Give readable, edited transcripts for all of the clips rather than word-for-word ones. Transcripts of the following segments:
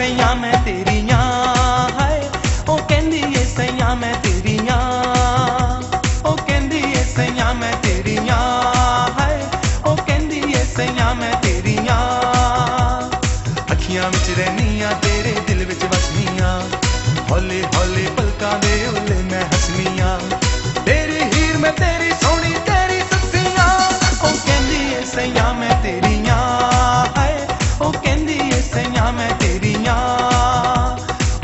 सैयां मैं तेरियां हाय ओ कहंदी ए सैयां मैं तेरियां ओ कहंदी ए सैयां मैं तेरियां हाय ओ कहंदी ए सैयां मैं तेरियां अखियां विच रहनियां तेरे दिल विच वसनियां हौले हौले पलकां दे उल्ले मैं हसनियां तेरी हीर मैं तेरी सोहनी तेरी सस्सियां ओ कहंदी ए सैयां मैं तेरियां हाय ओ कहंदी ए सैयां मैं तेरियां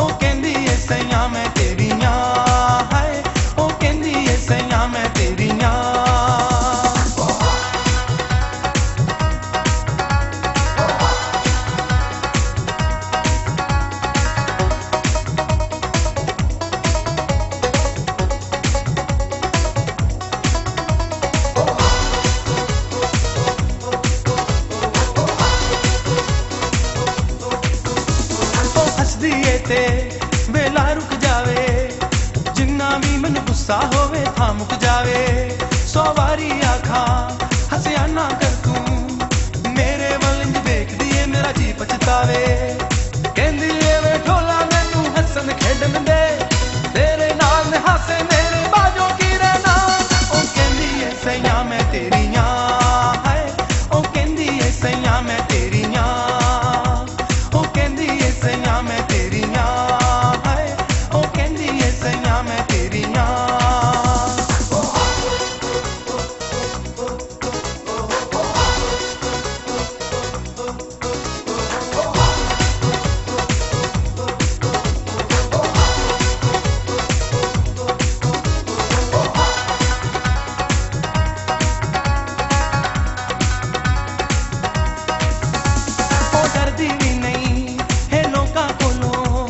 ओ कहंदी ए सैयां मैं तेरियां हाय ओ कहंदी ए सैयां मैं तेरियां हसदी ए ते वेला रुक जावे जिन्ना भी मैनू गुस्सा होवे थां मुक जावे 100 वारी आखा हसिया ना कर तू मेरे वल इंज देखदी ए मेरा जी पछतावे कहंदी ए वे ढोला मैनू हसन खेडन दे तेरे नाल ने हासे मेरे बाजों की रहना ओ कहंदी ए सैयां मैं तेरियां हाय ओ कहंदी ए सैयां मैं तेरियां ओ कहंदी ए सैयां मैं तेरियां हाय ओ कहंदी ए सैयां मैं तेरियां डरदी भी नहीं है लोकां कोलों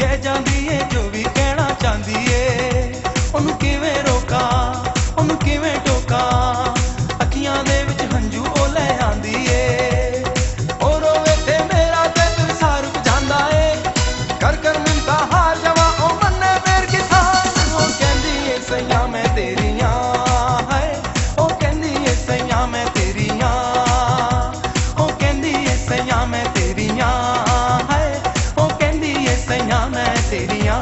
कह जांदी है जो भी कहना चाहती है ओनू किवें रोकां ओनू किवें टोकां अखियां दे विच हंझू ओ लै आंदी है ओ रोवे ते मेरा ते दिल सार रुक जांदा है कर मिंता हार जावां ओ मन्ने मेर की थां ओ कहंदी है सैयां मैं तेरियां हाय ओ कहंदी है सैयां मैं तेरियां ओ कहंदी है सैयां मैं तेरियां हाय ओ कहंदी है सैयां मैं तेरियां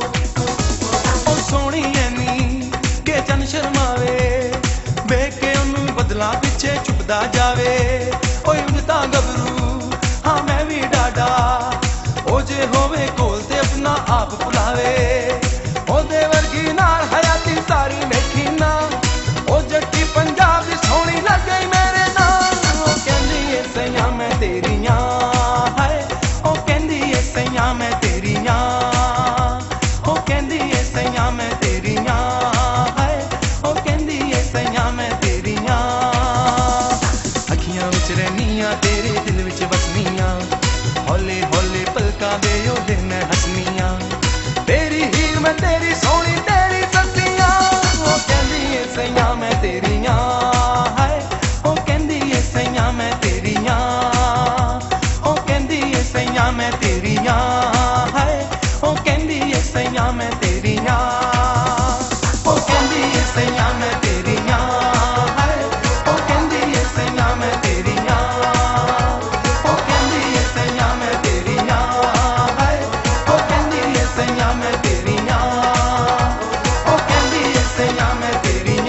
ओ सोहणी ऐनी के चन शर्मावे वेख के ओनू बदला पिछे चुपदा जावे ओ इंजता गबरू हाँ मैं भी डाडा ओ जे होवे कोल ते अपना आप भुलावे ओदे वर्गी नाल हयाती सारी वेखी ना ओ जट्टी पंजाब दी सोहणी लग गई मेरे नाल ओ कहंदी ए सैयां मैं तेरियां हाय ओ कहंदी ए सैयां मैं तेरियां ओ कहंदी ए सैयां मैं तेरियां हाय ओ कहंदी ए सैयां मैं तेरियां अखियां विच रहनियां तेरे दिल विच वसनियां हौले हौले पलकां दे ओदे मैं हसनियां तेरी हीर मैं तेरी सोहनी तेरी सस्सियां ओ कहंदी ए सैयां मैं तेरियां हाय ओ कहंदी ए सैयां मैं तेरियां ओ कहंदी ए सैयां मैं तेरियां हाय ओ कहंदी ए सैयां मैं तेरियां ओ कहंदी ए सैयां मैं तेरियां हाय ओ कहंदी ए सैयां मैं तेरियां ओ कहंदी ए सैयां मैं तेरियां हाय ओ कहंदी ए सैयां मैं तेरियां ओ कहंदी ए सैयां मैं तेरियां